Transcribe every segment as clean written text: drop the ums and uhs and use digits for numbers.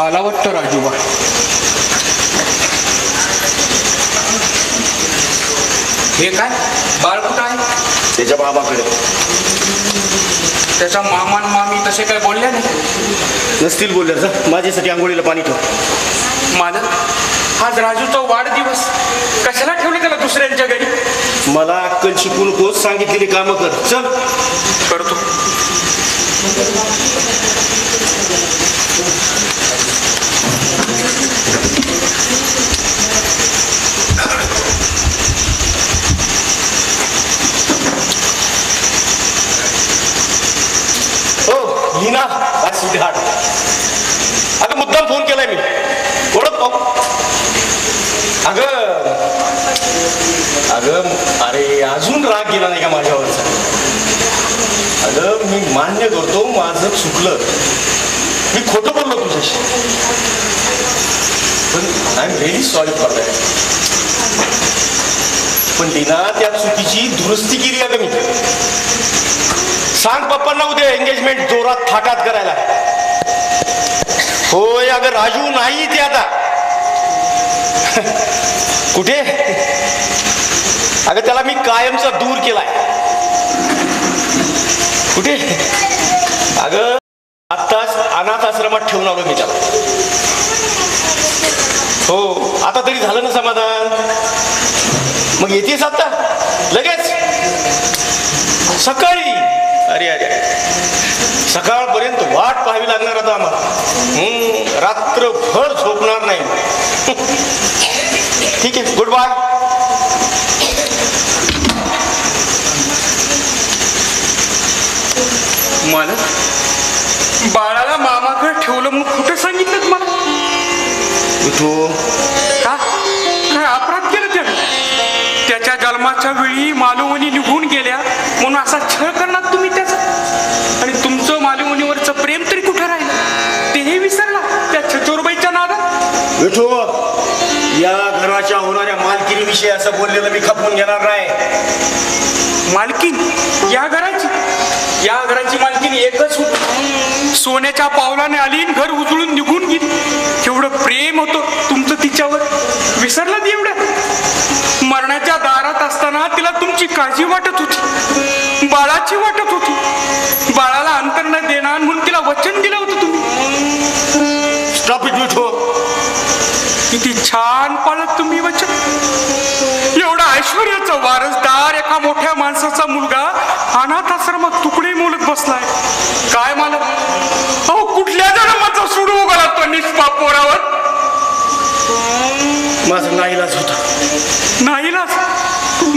आला वाटतं राजूबा. हे काय बाळ कुठं आहे? त्याच्या बाबाकडे. त्याचा मामा आणि मामी तसे काय बोलले नाही? नसतील बोलल्या. जा माझ्यासाठी आंघोळीला पाणी ठेव. मालक, आज राजूचा वाढदिवस, कशाला ठेवलं त्याला दुसऱ्यांच्या घरी? मला अक्कल शिकू नकोस, सांगितलेली कामं कर. चल. करतो. लीना, अगं मुद्दाम फोन केलाय मी. ओळख. अगं अरे अजून राग गेला नाही का माझ्यावरचा? अगं मी मान्य करतो माझं चुकलं, मी खोटं बोललो तुझ्याशी, पण I am very sorry for that. पण लीना, त्या चुकीची दुरुस्ती केली अगं मी. सांग पप्पांना उद्या एंगेजमेंट जोरात थाटात करायला. होय अगं राजू नाही ते आता. कुठे? अगं त्याला मी कायमचा दूर केलाय. कुठे? अगं आत्ताच अनाथ आश्रमात ठेवून आलो मी त्याला. हो, आता तरी झालं ना समाधान? मग येतेस आता लगेच सकाळी? अरे अरे, सकाळपर्यंत वाट पाहावी लागणार आता आम्हाला. रात्रभर झोपणार नाही. ठीक आहे, गुड बाय. मालक, बाळाला मामाकडे ठेवलं मग कुठं सांगितलं मला? तू का काय अपराध केला त्याने? त्याच्या जन्माच्या वेळी मालवणी निघून गेल्या म्हणून असा छळ करणार तुम्ही त्याचा? आणि तुमचं मालवणीवरचं प्रेम तरी कुठं राहिलं? तेही विसरला त्या छचोरबाईच्या नादात. विठू, या घराच्या होणाऱ्या मालकीविषयी असं बोललेलं मी खपवून घेणार नाही. मालकीन? या घराची मालकीन एकच होती. सोन्याच्या पावलाने आली, घर उजळून निघून गेली. केवढं प्रेम होतं तुमचं तिच्यावर, विसरलात एवढ्या? मरणाच्या दारात असताना तिला तुमची काळजी वाटत होती, बाळाची वाटत होती. बाळाला अंतर न देणार म्हणून तिला वचन दिलं होतं तुम्ही. Stop it Vithu. किती छान पाळत तुम्ही वचन. एवढा ऐश्वर्याचा वारसदार, एका मोठ्या माणसाचा मुलगा अनाथ आश्रमात तुकडे मोलत बसलाय. काय मला अहो, कुठल्या जन्माचा सुडू उगाला तो निष्पाप पोरावर? माझा नाईलाज होता. नाईलाज?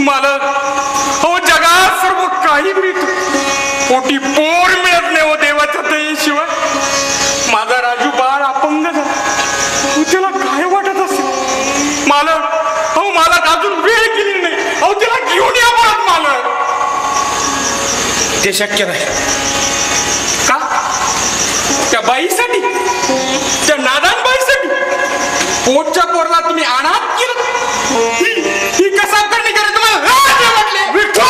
मला अहो, जगात सर्व काही मिळतं, पोटी पोर मिळत नाही हो देवाच्या दयेशिवाय. माझा राजू बाळ अपंग झाला, त्याला काय वाटत असेल? मला अहो, मला अजून वेळ गेली नाही. अहो, त्याला घेऊन या परत. मला ते शक्य नाही. का? त्या बाईसाठी, त्या नादान बाईसाठी पोटच्या पोरला तुम्ही अनाथ केलं? ही कसा करणे करे तुम्हाला वाटले? विठ्ठल,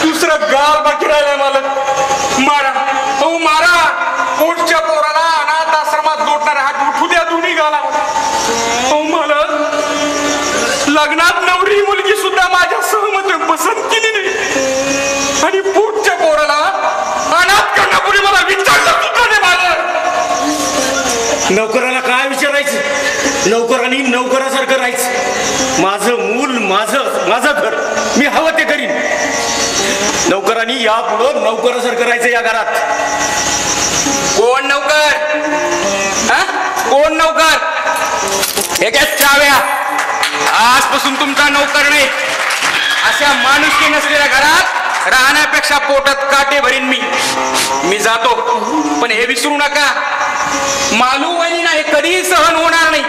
दुसरं गाल बाकी राहिलाय. मला मारा, हो मारा. पोटच्या पोराला अनाथ आश्रमात लोटणारा हात उठू द्या दोन्ही गाला. हो मला लग्नात नवरी मुलगी सुद्धा माझ्या सहमत पसंत केली नाही, आणि पोटच्या पोराला अनाथ करण्यापूर्वी मला विचारलं सुद्धा नाही. मला नोकराला काय विचारायचं? नोकरांनी नोकरासारखं राहायचं. माझं मूल, माझं घर, मी हवं ते करीन. नोकरांनी यापुढं नोकरासारखं राहायचं या घरात. कोण नोकर? कोण नोकर? हे काय चाव्या? आजपासून तुमचा नोकर नाही. अशा माणुसकी नसलेल्या घरात राहण्यापेक्षा पोटात काटे भरीन मी जातो. पण हे विसरू नका, मालूवणीना हे कधीही सहन होणार नाही.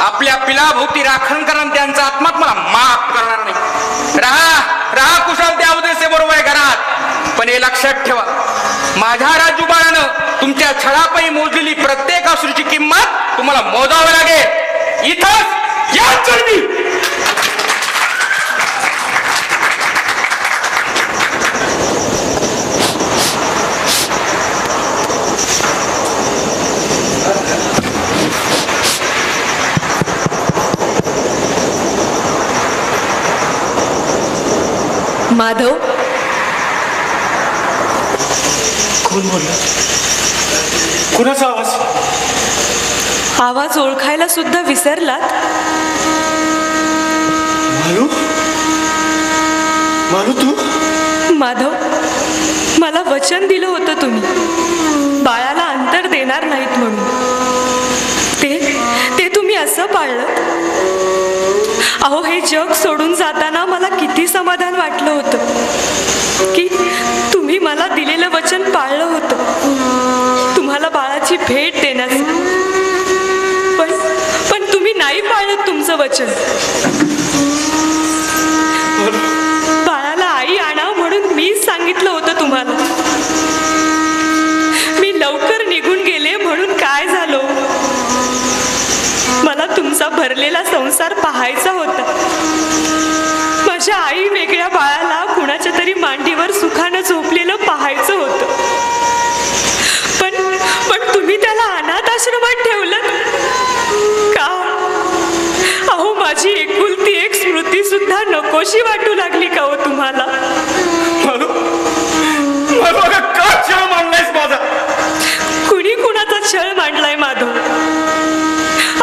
आपल्या पिलाभोवती राखण करा, त्यांचा आत्मा मला माफ करणार नाही. राहा कुशल त्या उद्देशे बरोबर घरात. पण हे लक्षात ठेवा, माझ्या राजू बाळानं तुमच्या छळापायी मोजलेली प्रत्येक अश्रूची किंमत तुम्हाला मोजावी लागेल. इथंच या चरणी. माधव, कोण बोलला? कुणाचा आवाज? आवाज ओळखायला सुद्धा विसरलात? मालू? मालू तू? माधव, मला वचन दिलं होतं तुम्ही बाळाला अंतर देणार नाहीत म्हणून. ते तुम्ही असं पाळलं. अहो, हे जग सोडून जाताना मला किती समाधान वाटलं होतं की तुम्ही मला दिलेलं वचन पाळलं होतं तुम्हाला बाळाची भेट देण्यास. पण तुम्ही नाही पाळलं तुमचं वचन. बाळाला आई आणा म्हणून मीच सांगितलं होतं तुम्हाला. मी लवकर निघून गेले म्हणून काय झालं? मला तुमचा भरलेला संसार पाहायचा होता. माझ्या आई वेगळ्या बाळाला कुणाच्या तरी मांडीवर सुखानं झोपलेलं पाहायचं होतं. पण तुम्ही त्याला अनाथ आश्रमात ठेवलं का? अहो, माझी एकुलती एक स्मृती सुद्धा नकोशी वाटू लागली का हो तुम्हाला? मालू, मालू अगं का छळ मांडलायस माझा? कुणी कुणाचा छळ मांडलाय माधव?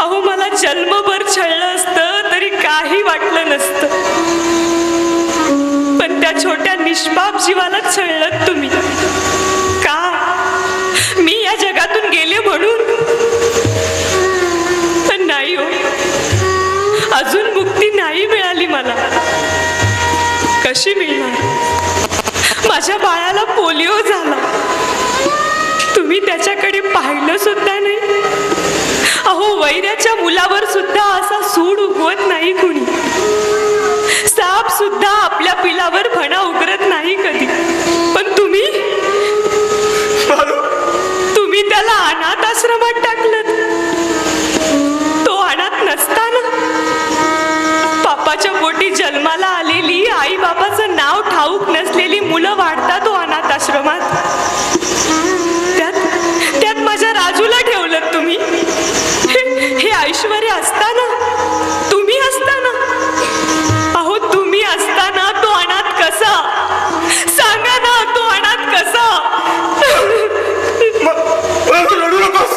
अहो, मला जन्मभर छळलं असतं तरी काही वाटलं नसतं. पण त्या छोट्या निष्पाप जीवाला छळलं तुम्ही का? मी या जगातून गेले म्हणून? पण नाही हो, अजून मुक्ती नाही मिळाली मला. कशी मिळणार? माझ्या बाळाला पोलिओ झाला. तुम्ही त्याच्याकडे पाहिलं सुद्धा नाही. अहो, वैऱ्याच्या मुलावर सुद्धा असा सूड उगवत नाही कुणी. साप सुद्धा आपल्या पिलावर फणा उगरत नाही कधी. पण तुम्ही त्याला अनाथ आश्रमात टाकलं. तो अनाथ नसताना पापाच्या पोटी जन्माला आलेली आई बापाचं नाव ठाऊक नसलेली मुलं वाढतात तो अनाथ आश्रमात. त्यात माझ्या राजूला ठेवलं तुम्ही. हे ऐश्वर्य असताना, तुम्ही असताना, अहो तुम्ही असताना तो अनाथ कसा? सांगा ना, तो अनाथ कसा? रडू नकोस.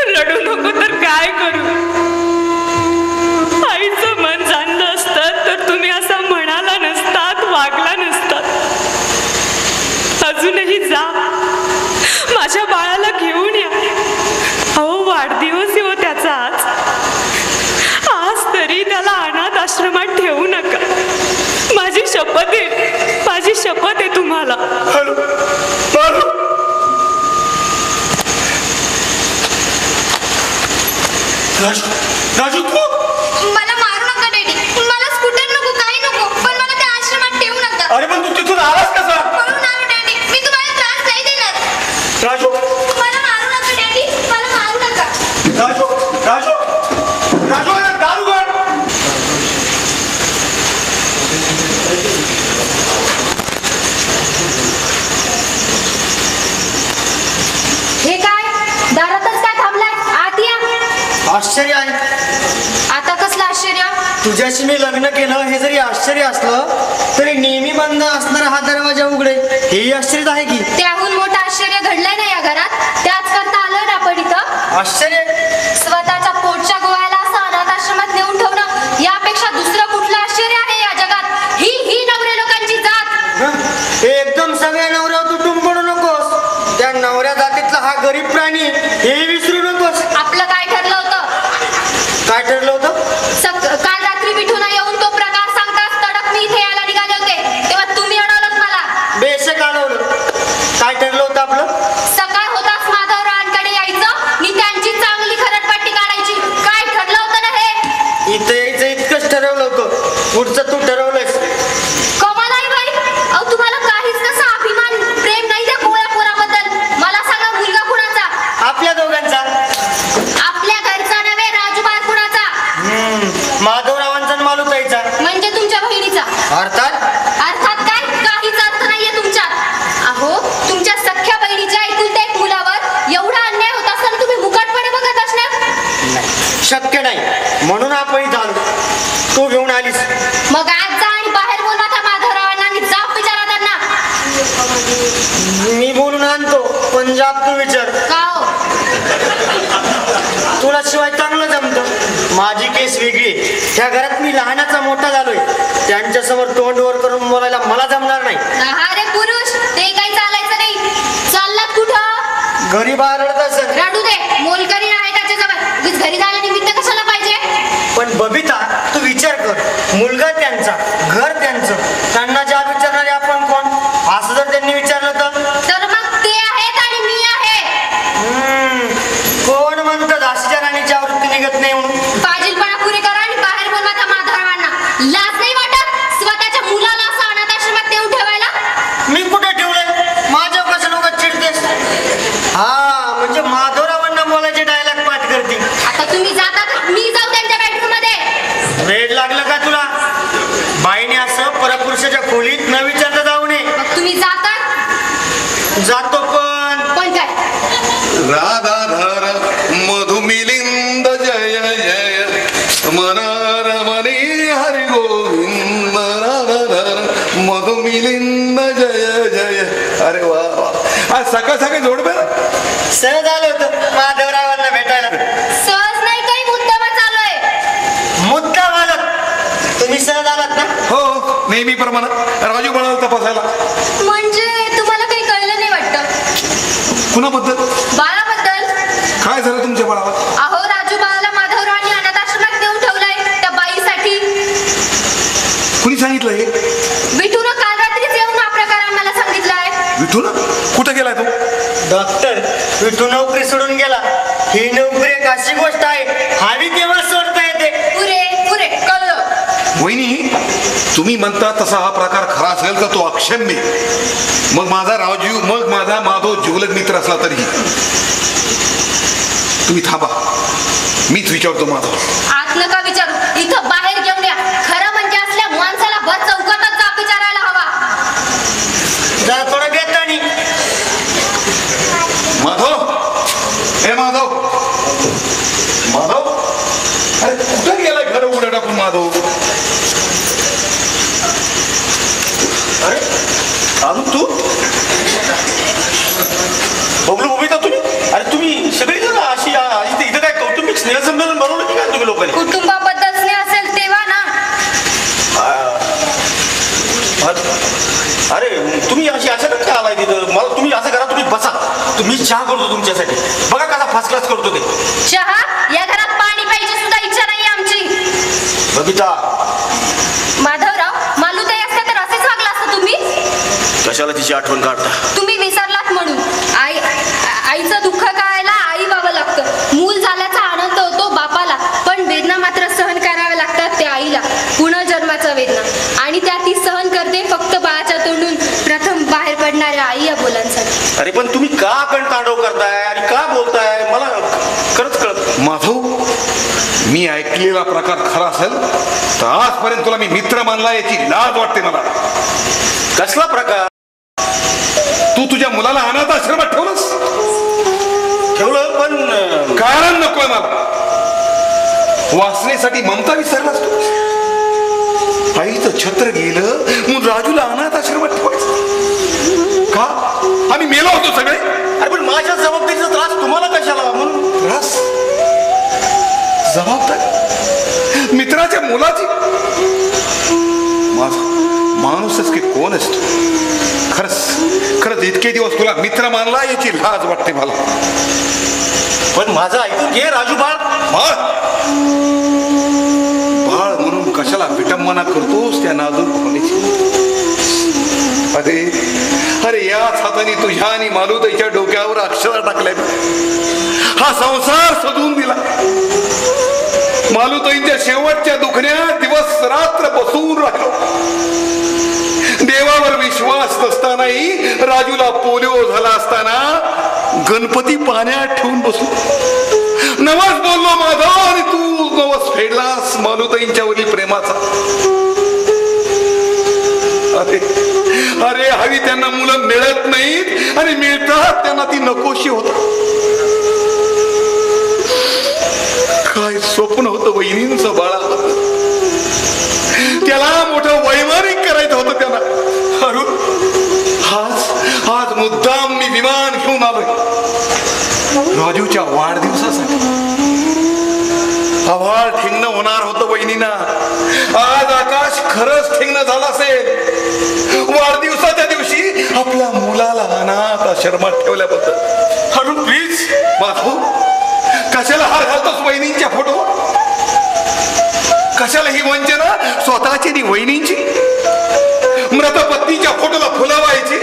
रडू नको तर काय करू? आईचं मन जाणलं असतं तर तुम्ही असं म्हणाला नसतात, वागला नसतात. अजूनही जा, माझ्या बाळाला घेऊन या. अहो, वाढदिवस आहे हो त्याचा आज तरी त्याला अनाथ आश्रमात ठेवू नका. माझी शपथ आहे, माझी शपथ आहे तुम्हाला. मालू, मालू. राजू, तू? मला मारू नका डॅडी. मला स्कूटर नको, काही नको, पण मला त्या आश्रमात ठेवू नका. अरे पण तू तिथून आलास कसा? पळून आलो डॅडी. मी तुम्हाला त्रास नाही देणार. राजू, मला मारू नका डॅडी. मला मारू नका. राजू, राजू, राजू, अरे दार उघड. हे काय? दारातच काय थांबलाय? आत या. आश्चर्य आहे. आता कसलं आश्चर्य? तुझ्याशी मी लग्न केलं हे जरी आश्चर्य असलं तरी नेहमी बंद असणारा हा दरवाजा उघडे हेही आश्चर्य आहे की. त्याहून मोठं आश्चर्य घडलंय ना या घरात. त्याच करता आलं ना आपण इथं. आश्चर्य? स्वतःच्या पोटच्या गोव्याला असं अनाथ आश्रमात नेऊन ठेवणं यापेक्षा दुसरं कुठलं आश्चर्य आहे या जगात? ही नवरे लोकांची जात. एकदम सगळ्या नवऱ्यावर तू टुम पडू नकोस. त्या नवऱ्या जातीतला हा गरीब प्राणी हे विसरू नकोस. आपलं काय ठरलं होतं? काय ठरलं होतं? काल रात्री मिठून येऊन तो प्रकार सांगताच तडक मी इथे यायला निघाले होते तेव्हा तुम्ही अडवलंत मला. बेशक आलवलं. काय ठरलं होतं आपलं? सकाळ होताच माधवरावांकडे यायचं आणि त्यांची चांगली खरडपट्टी काढायची. काय ठरलं होतं ना हे? इथं यायचं इतकंच ठरवलं होतं. पुढचं तू ठरवलंयस. कमाल आहे बाई. अहो, तुम्हाला काहीच कसा अभिमान प्रेम नाही त्या गोळ्या पोराबद्दल. मला सांगा, मुलगा कुणाचा? आपल्या दोघांचा. आपल्या घरचा नव्हे, राजूबाई कुणाचा? माधवरावांचा आणि मालूताईचा. म्हणजे तुमच्या बहिणीचा. अर्थात अर्थात काय? काहीच अर्थ नाहीये तुमच्यात. अहो, तुमच्या सख्या बहिणीच्या एकुलत्या एक मुलावर एवढा अन्याय होत असताना तुम्ही मुकाटपणे बघत असणार? शक्य नाही. म्हणून आपण इथं आलो. तू घेऊन आलीस. मग आज जा आणि बाहेर बोलवा त्या माधवरावांना. मी बोलून आणतो पंजाब तू विचार. का हो? तुला शिवाय चांगलं जमतं. माझी केस वेगळी आहे. त्या घरात मी लहानाचा मोठा झालोय. त्यांच्यासमोर तोंड वर करून बोलायला मला जमणार नाही. अरे पुरुष, ते काही चालायचं नाही. चाललात कुठं? घरी बाहेर रडत असेल. रडू दे, मोलकरी आहे त्याच्याजवळ. उगीच घरी जायला निमित्त कशाला पाहिजे? पण बबिता तू विचार कर, मुलगा त्यांचा, घर त्यांचं, त्यांना ज्या विचारणारे आपण कोण? असं जर त्यांनी विचारलं तर मग ते आहेत आणि मी आहे. कोण म्हणतं दासीच्या राणीची आवृत्ती निघत नाही म्हणून? फाजीलपणा पुरे करा आणि बाहेर बोलवा त्या माधवरावांना. लाज नाही वाटत स्वतःच्या मुलाला असं अनाथ आश्रमात नेऊन ठेवायला? मी कुठे ठेवलंय? माझ्या कसं लोक चिडतेस? हा म्हणजे माधवरावांना बोलायचे डायलॉग पाठ करते. आता तुम्ही जातात, मी जाऊ त्यांच्या बेडरूम मध्ये. वेळ लागलं का तुला? बाईने असं परपुरुषाच्या खोलीत न विचारता जाऊ नये. मग तुम्ही जातात? जातो पण काय? राधाधर मधुमिलिंद जय जय मनरमणी हरि गोविंद राधाधर मधुमिलिंद जय जय. अरे वा वा, आज सकाळ सकाळी जोडबे सहज आलो होतो माधवरावांना भेटायला. सहज नाही, काही मुद्दामा चालू आहे. मुद्दा मालक तुम्ही सहज आलात ना? हो, नेहमीप्रमाणे राजू बाळाला तपासायला. म्हणजे तुम्हाला काही कळलं नाही वाटतं? कुणाबद्दल? बाळाबद्दल. काय झालं तुमच्या बाळाला? अहो, राजू बाळाला माधवरावांनी अनाथ आश्रमात नेऊन ठेवलंय त्या बाईसाठी. कुणी सांगितलं हे? विठूनं काल रात्रीच येऊन हा प्रकार आम्हाला सांगितलाय. विठू ना? कुठं गेलाय तो? डॉक्टर विठू नोकरी सोडून गेला. ही नोकरी एक अशी गोष्ट आहे, हवी तेव्हा सोडता येते. पुरे पुरे कळलं. वहिनी, तुम्ही म्हणता तसा हा प्रकार खरा असेल तर तो अक्षम्य. मग माझा राजू, मग माझा माधव जिवलग मित्र असला तरीही तुम्ही थांबा, मीच विचारतो माधव. आत नका विचारू, इथं बाहेर घेऊन या. खरं म्हणजे असल्या माणसाला भर चौकातच जाप विचारायला हवा. जरा थोडं बेतानी. माधव, हे माधव, माधव, अरे कुठं गेलाय घर उघडं टाकून माधव? अरे अजून तू बघलो बबिता तुम्ही? अरे तुम्ही सगळी जण अशी इथं काय कौटुंबिक स्नेहसंमेलन बनवलं की काय तुम्ही लोकांनी? कुटुंबाबद्दल स्नेह असेल तेव्हा ना. अरे तुम्ही अशी अचानक काय आलाय तिथं? मला तुम्ही असं करा, तुम्ही बसा, तुम्ही चहा करतो तुमच्यासाठी. बघा कसा फर्स्ट क्लास करतो ते चहा. या घरात पाणी प्यायची सुद्धा इच्छा नाही आमची. बबिता. माधवराव, मालूताई असत्या तर असेच वागला असता तुम्ही. कशाला तिची आठवण काढता? तुम्ही विसरलात म्हणून. आईचं दुःख कळायला आई व्हावं लागतं. मूल झाल्याचा आनंद होतो बापाला, पण वेदना मात्र सहन कराव्या लागतात त्या आईला. पुनर्जन्माचा वेदना. आणि त्या ती सहन करते फक्त बाळाच्या तोंडून प्रथम बाहेर पडणाऱ्या आई या बोलांसाठी. अरे पण तुम्ही का कंटाळो करताय आणि का बोलताय मला खरंच कळत. माधव, मी ऐकलेला प्रकार खरा असेल तर आजपर्यंत तुला मी मित्र मानला याची लाज वाटते मला. कसला प्रकार? तू तुझ्या मुलाला अनाथ आश्रमात ठेवलंस? ठेवलं पण कारण नकोय मला. वासनेसाठी ममता विसरलास तू. आईचं छत्र गेलं म्हणून राजूला अनाथ आश्रमात ठेवायचं का? आम्ही मेलो होतो सगळे. अरे पण माझ्या जबाबदारीचा त्रास तुम्हाला कशाला? म्हणून त्रास? जबाबदारी मित्राच्या मुलाची? माझा माणूसच की कोण असतो? खरंच इतके दिवस तुला मित्र मानला याची लाज वाटते मला. पण माझं ऐकून घे राजू बाळ. बाळ बाळ म्हणून कशाला विटंबना करतोस त्या नाजूक भावनेची? अरे याच हाताने तुझ्या आणि मालुताईच्या डोक्यावर अक्षर टाकल्या. हा संसार सजवून दिला. मालुताईच्या शेवटच्या दुखण्यात दिवस रात्र बसून राहिलो. देवावर विश्वास नसतानाही राजूला पोलिओ झाला असताना गणपती पाण्यात ठेवून बसलो. नवस बोललो माधव आणि तू नवस फेडलास मालुताईंच्या वरील प्रेमाचा. अरे हवी त्यांना मुलं मिळत नाहीत आणि मिळतात त्यांना ती नकोशी होत. काय स्वप्न होतं वहिनींचं बाळा. त्याला मोठं वैमानिक करायचं होतं त्यांना. अरुण घेऊन आलोय राजूच्या वाढदिवसासाठी. आभाळ ठेंगणं होणार होतं वहिनीना. आज आकाश खरंच ठेंगणं झालं असेल वाढदिवसाच्या दिवशी आपल्या मुलाला अनाथ आश्रमात ठेवल्याबद्दल. अरुण प्लीज. माधव, कशाला हार घालतोस वहिनींच्या फोटो? कशाला ही वंचना स्वतःची आणि वहिनींची? मृत पत्नीच्या फोटोला फुलवायची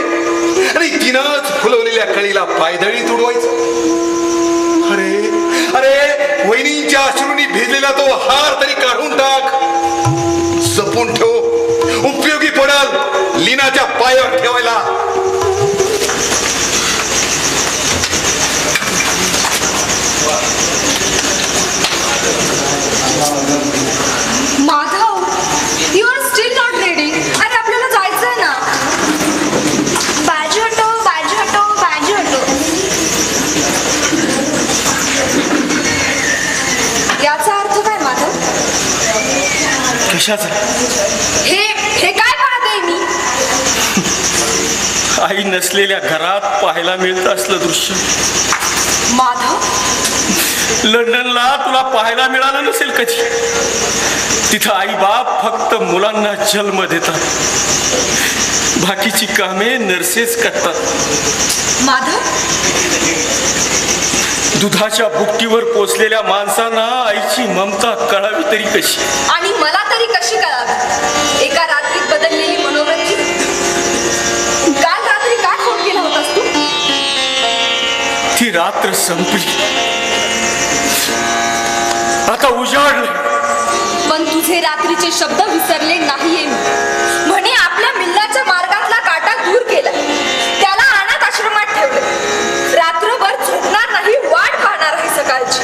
आणि तिनंच फुलवलेल्या कळीला पायदळी तुडवायचं. अरे अरे, वहिनींच्या अश्रूंनी भिजलेला तो हार तरी काढून टाक, जपून ठेव, उपयोगी पडल लीनाच्या पायावर ठेवायला. Madhav, you are still not ready. अरे आपल्याला जायचंय ना. बाजू हटो, बाजू हटो, बाजू हटो. याचा अर्थ काय माधव? कशाचा? हे काय पाहते मी? आई नसलेल्या घरात पाहायला मिळतं असलं दृश्य. माधव, लंडनला तुला पाहायला मिळालं नसेल कधी. तिथं आई बाप फक्त मुलांना जन्म देतात, बाकीची कामे नर्सेस करतात. माधव, दुधाच्या बुकटीवर पोचलेल्या माणसांना आईची ममता कळावी तरी कशी? आणि मला तरी कशी कळावी? एका रात्रीत बदललेली मनोवृत्ती. काल रात्री काय फोन केला होतास तू? ती रात्र संपली, आता उजाडलं. पण तुझे रात्रीचे शब्द विसरले नाहीये मी. म्हणे आपल्या मिल्लाच्या मार्गातला काटा दूर केला, त्याला अनाथ आश्रमात ठेवलं, रात्रभर झोपणार नाही, वाट पाहणार आहे सकाळची.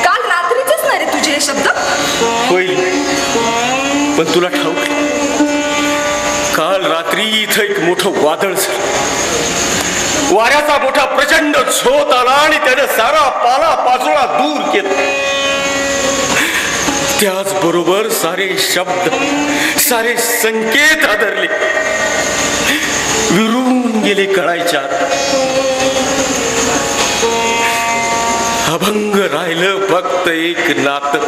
काल रात्रीचेच ना रे तुझे हे शब्द? होईल, पण तुला ठाऊक काल रात्री इथं एक मोठं वादळ झालं. वाऱ्याचा मोठा प्रचंड झोत आला आणि त्याने सारा पाला पाचोळा दूर केला. त्याचबरोबर सारे शब्द, सारे संकेत आदरले, विरून गेले कळायच्या. अभंग राहिलं फक्त एक नातं.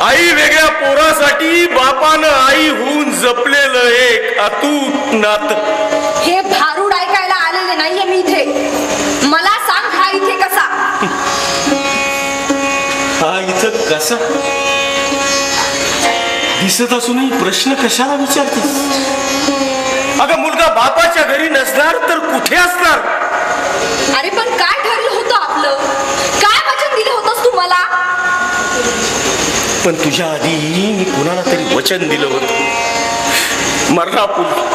आई वेगळ्या पोरासाठी बापानं आई होऊन जपलेलं एक अतूट नातं. हे भारूड ऐकायला आलेले नाहीये मी इथे. मला सांग, हा इथे कसा? हा इथं कसा दिसत असूनही प्रश्न कशाला विचारतेस? अगं, मुलगा बापाच्या घरी नसणार तर कुठे असणार? अरे पण काय ठरलं होतं आपलं? काय वचन दिलं होतंस तू मला? पण तुझ्या आधी मी कुणाला तरी वचन दिलं होतं, मरणापूर्वी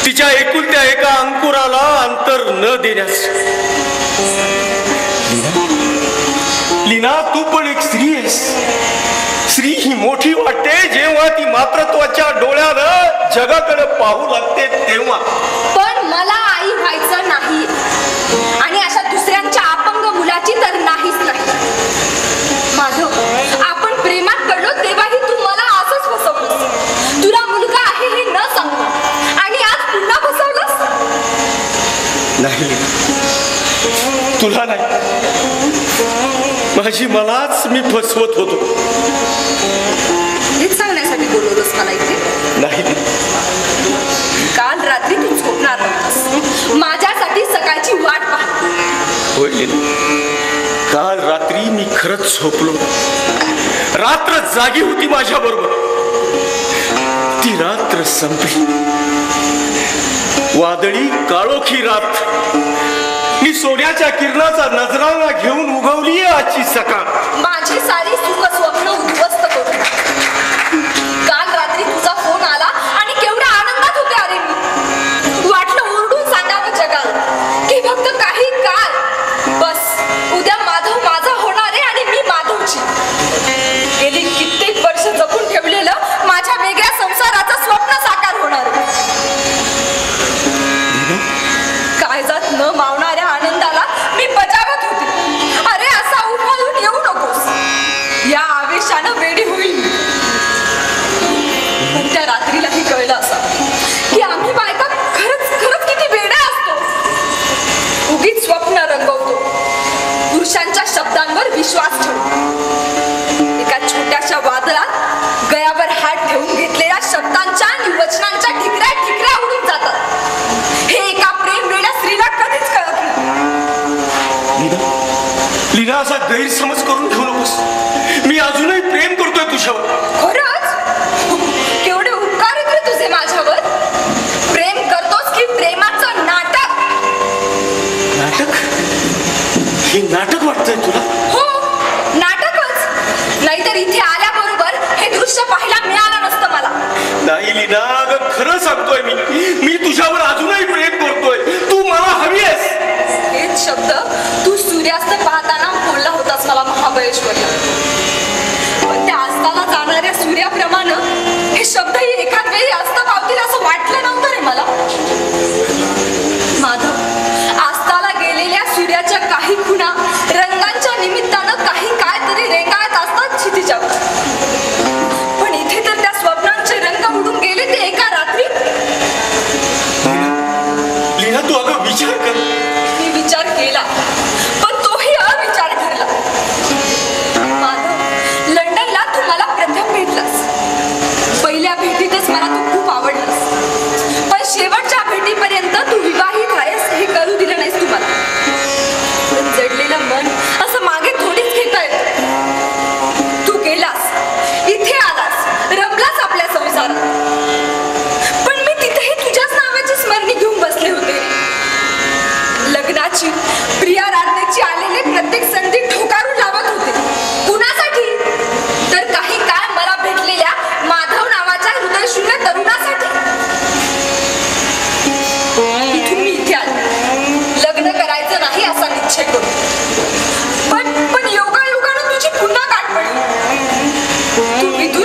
तिच्या एकुलत्या एका अंकुराला अंतर न देण्यास. लीना, तू पण एक स्त्री आहेस. स्त्री ही मोठी वाटते जेव्हा ती मातृत्वाच्या डोळ्यानं जगाकडे पाहू लागते तेव्हा. पण मला आई व्हायचं नाही, आणि अशा दुसऱ्यांच्या अपंग मुलाची तर नाहीच नाही. माधव, आपण प्रेमात पडलो तेव्हाही तू मला असंच फसवलंस. तुला मुलगा आहे हे न सांगू, आणि आज पुन्हा फसवलंस. नाही, तुला नाही, माझी मलाच मी फसवत होतो. हेच सांगण्यासाठी बोलवलंस मला इथे? नाही, काल रात्री तू झोपणार नव्हतास, माझ्यासाठी सकाळची वाट पाहत. होईल, काल रात्री मी खरंच झोपलो. रात्र जागी होती माझ्या बरोबर. ती रात्र संपली. वादळी काळोखी रात मी सोन्याच्या किरणाचा नजराणा घेऊन उगवली आजची सकाळ. माझी सारी सुख स्वप्न उद्ध्वस्त करून. काल रात्री तुझा फोन आला आणि केवढ्या आनंदात होते अरे मी. वाटलं ओरडून सांगावं जगाला की फक्त काही काळ बस, उद्या माधव माझा होणार आहे आणि मी माधवची. गेली कित्येक वर्ष जपून ठेवलेलं माझ्या वेगळ्या संसाराचं स्वप्न साकार होणार. काळजात न मावणाऱ्या आनंदाला मी बजावत होते. अरे असा उफाळून येऊ नकोस. या आवेशानं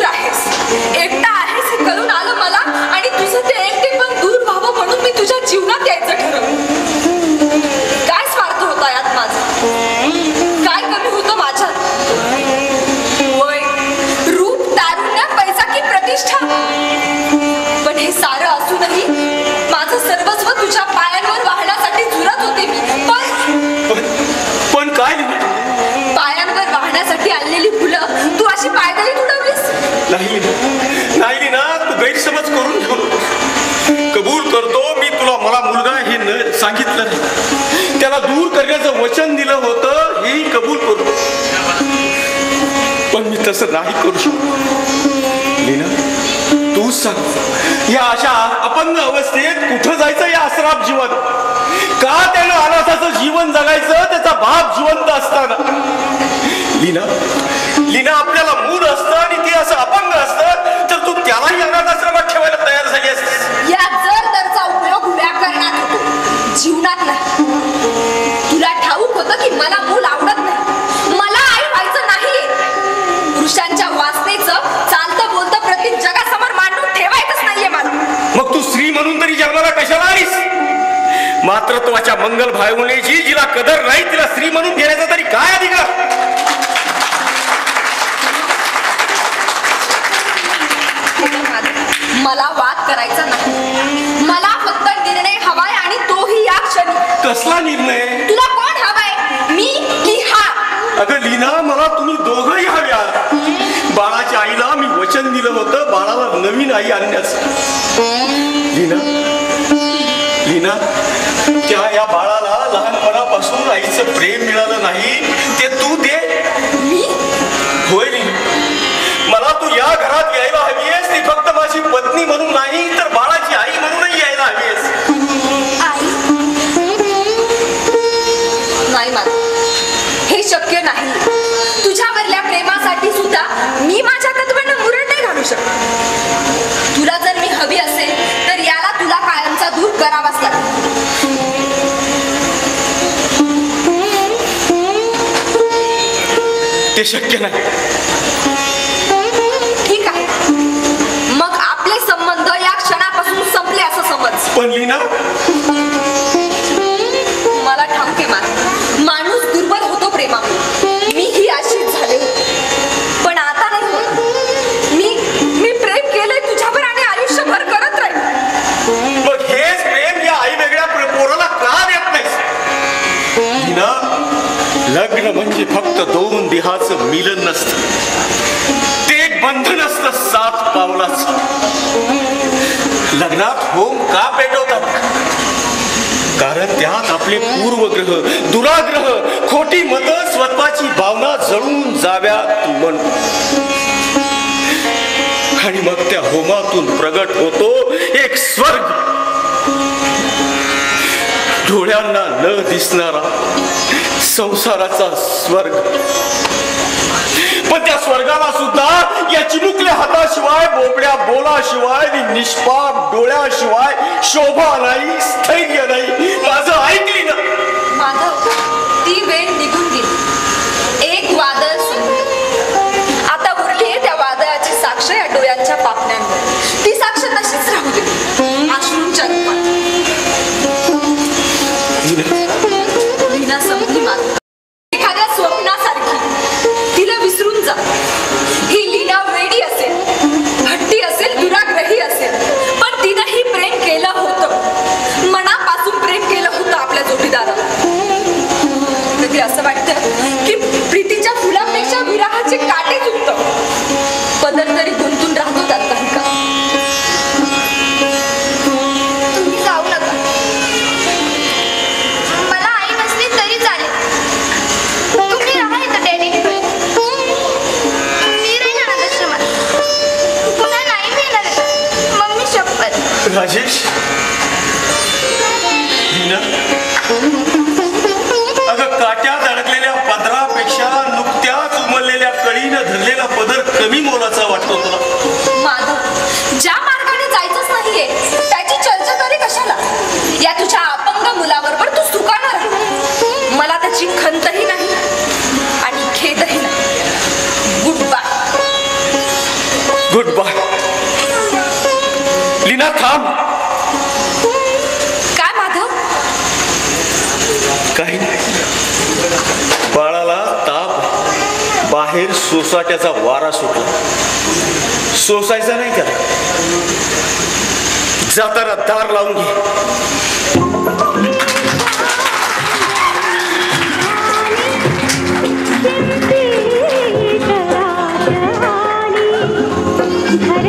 आहेस, एकटा आहेस हे कळून आलं मला आणि तुझं ते एकटे पण दूर व्हावं म्हणून मी तुझ्या जीवनात यायचं ठरवलं. काय स्वार्थ होता यात माझा? काय कमी होतं माझ्यात? वय, रूप, तारुण्य, पैसा की प्रतिष्ठा? पण हे सारं असूनही माझं सर्वस्व तुझ्या पायांवर वाहण्यासाठी झुरत होते मी. पण काय पायांवर वाहण्यासाठी आणलेली फुलं तू अशी पायदळी तुडवलीस? नाही ना, तू गैरसमज करून घेऊ. कबूल करतो मी तुला मला मुलगा हे न सांगितलं नाही, त्याला दूर करण्याचं वचन दिलं होतं हेही कबूल करतो, पण मी तसं नाही करू शकतो. लीना, तू सांग, या अशा अपंग अवस्थेत कुठं जायचं या अस्राप जीवन? का त्यानं अनाथाचं जीवन जगायचं त्याचा बाप जिवंत असताना? लीना, आपल्याला मूल असतं आणि ते असं अपंग असतं तर तू त्यालाही अनाथ आश्रमात ठेवायला तयार झाली असतीस. या जर उपयोग व्याकरणात होतो, जीवनात नाही. तुला ठाऊक होतं की मला मूल आवडत नाही, मला आई व्हायचं नाहीये. पुरुषांच्या वासनेचं चालतं बोलतं प्रत्येक जगासमोर मांडून ठेवायचंच नाहीये मला. मग तू स्त्री म्हणून तरी जन्माला कशाला आलीस? मातृत्वाच्या मंगल भावनेची जिला कदर नाही तिला स्त्री म्हणून घेण्याचा तरी काय अधिकार? मला वाद करायचा नाही, मला फक्त निर्णय हवाय आणि तोही या क्षणी. कसला निर्णय? तुला कोण हवाय, मी की हा? अगं लीना, मला तुम्ही दोघंही हव्या. बाळाच्या आईला मी वचन दिलं होतं बाळाला नवीन आई आणण्याचं. लीना, त्या या बाळाला लहानपणापासून आईचं प्रेम मिळालं नाही ते तू दे. मी? होय लीना, मला तू या घरात यायला हवी आहेस, ती फक्त माझी पत्नी म्हणून नाही तर बाळाची आई म्हणूनही यायला हवी आहेस. आई? नाही मला हे शक्य नाही. तुझ्यावरल्या प्रेमासाठी सुद्धा मी माझ्या तत्वांना मुरड नाही घालू शकत. तुला जर मी हवी असेल तर याला तुला कायमचा दूर करावाच लागेल. ते शक्य नाही. ठीक आहे, मग आपले संबंध या क्षणापासून संपले असं समज. पण लीना, मला ठाऊक आहे माणूस दुर्बल होतो प्रेमामुळे. मीही अशीच झाले होते, पण आता नाही होत. मी प्रेम केलंय तुझ्यावर आणि आयुष्यभर करत राहील. मग हेच प्रेम या आई वेगळ्या पोराला का देत नाहीस? लीना, लग्न म्हणजे फक्त दोन देहाचं मिलन नसतं, ते एक बंधन असतं 7 पावलाचं. लग्नात होम का पेटवतात? कारण त्यात आपले पूर्वग्रह, दुराग्रह, खोटी मतं, स्वतःची भावना जळून जाव्यात म्हणून. आणि मग त्या होमातून प्रगट होतो एक स्वर्ग, डोळ्यांना न दिसणारा संसाराचा स्वर्ग. पण त्या स्वर्गाला सुद्धा या चिमुकल्या हाताशिवाय, बोबड्या बोलाशिवाय, निष्पाप डोळ्याशिवाय शोभा नाही, स्थैर्य नाही. माझं ऐकली ना? माधव, ती वेळ निघून गेली. एक वादळ सुरू, आता उरली त्या वादळाची साक्ष या डोळ्यांच्या पापण्यांवर. ती साक्ष तशीच राहू दे अश्रूंच्या रूपात. लीना समजली माधव, एखाद्या स्वप्नासारखी. तिला विसरून जा. ही लीना वेडी असेल, भट्टी असेल, दुराग्रही असेल, पण तिनंही प्रेम केलं होतं. मनापासून प्रेम केलं होतं आपल्या जोडीदाराला. कधी असं वाटतं की प्रीतीच्या फुलापेक्षा विरहाचे काटे चुकतं. पदर तरी गुंतून राहतो त्यात काही का? तुम्ही जाऊ नका, मला आई नसली तरी चालेल. तुम्ही राहा इथं डॅडीकडे. मी राहीन अनाथाश्रमात. पुन्हा नाही मिळणार मम्मी शपथ. राजेश, लीना, अगं काट्यात अडकलेल्या पदरापेक्षा नुकत्याच उमललेल्या कळीनं धरलेला पदर कमी मोलाचा वाटतो तुला? माधव, ज्या मार्गाने जायचंच नाहीये त्याची चर्चा तरी कशाला? या तुझ्या अपंग मुलाबरोबर तू सुखानं राहा. मला त्याची खंतही नाही आणि खेदही नाही. Good bye. लीना थांब. काय माधव? काही नाही. बाळाला ताप, बाहेर सोसाट्याचा वारा सुटला. सोसायचा नाही त्याला. जाताना दार लावून घे. घर